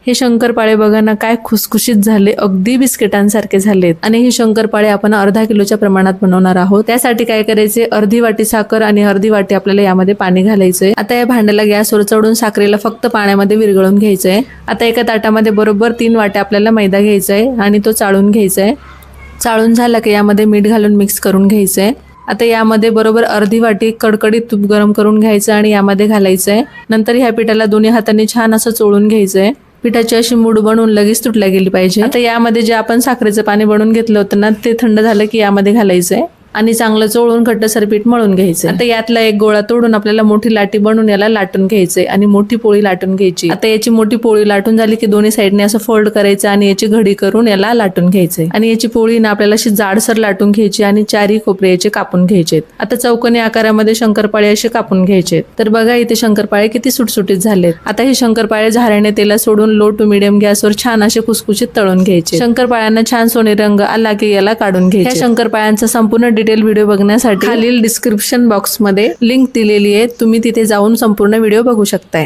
हे शंकरपाळे बघा ना काय खुसखुशीत झाले, अगदी बिस्किटांसारखे झालेत। आणि हे शंकरपाळे आपण अर्धा किलोच्या प्रमाणात बनवणार आहोत। त्यासाठी काय करायचे, अर्धी वाटी साखर आणि अर्धी वाटी आपल्याला यामध्ये पाणी घालायचंय। आता या भांड्याला गॅसवर चढून साखरेला फक्त पाण्यामध्ये विरघळून घ्यायचंय। आता एका ताटामध्ये बरोबर 3 वाट्या आपल्याला मैदा घ्यायचा आहे आणि तो चाळून घ्यायचा आहे। चाळून झाला की यामध्ये मीठ घालून मिक्स करून घ्यायचंय। आता यामध्ये बरोबर अर्धी वाटी कडकडीत तूप गरम करून घ्यायचं आणि यामध्ये घालायचंय। नंतर ह्या पिठाला दोन्ही हातांनी छान असं चोळून घ्यायचंय। पिठाची अशी मूड बनवून लगेच तुटल्या गेली पाहिजे। आता यामध्ये जे आपण साखरेचं पाणी बनवून घेतलं होतं ना, ते थंड झालं की यामध्ये घालायचंय आणि चांगलं चोळून घट्टसर पीठ मळून घ्यायचं। आता यातला एक गोळा तोडून आपल्याला मोठी लाटी बनवून याला लाटून घ्यायचंय आणि मोठी पोळी लाटून घ्यायची। आता याची मोठी पोळी लाटून झाली की दोन्ही साईडने असं फोल्ड करायचं आणि याची घडी करून याला लाटून घ्यायचंय। आणि याची पोळी ना आपल्याला अशी जाडसर लाटून घ्यायची आणि चारी कोपरे याचे कापून घ्यायचेत। आता चौकोनी आकारामध्ये शंकरपाळे असे कापून घ्यायचेत। तर बघा इथे शंकरपाळे किती सुटसुटीत झालेत। आता हे शंकरपाळे झाऱ्याने तेला सोडून लो टू मीडियम गॅसवर छान असे खुसखुशीत तळून घ्यायचे। शंकरपाळ्यांना छान सोनेरी रंग आला की याला काढून घ्यायचे। या शंकरपाळ्यांचा संपूर्ण डिटेल व्हिडिओ बघण्यासाठी खालील डिस्क्रिप्शन बॉक्स मध्ये लिंक दिलेली आहे, तुम्ही तिथे जाऊन संपूर्ण व्हिडिओ बघू शकताय।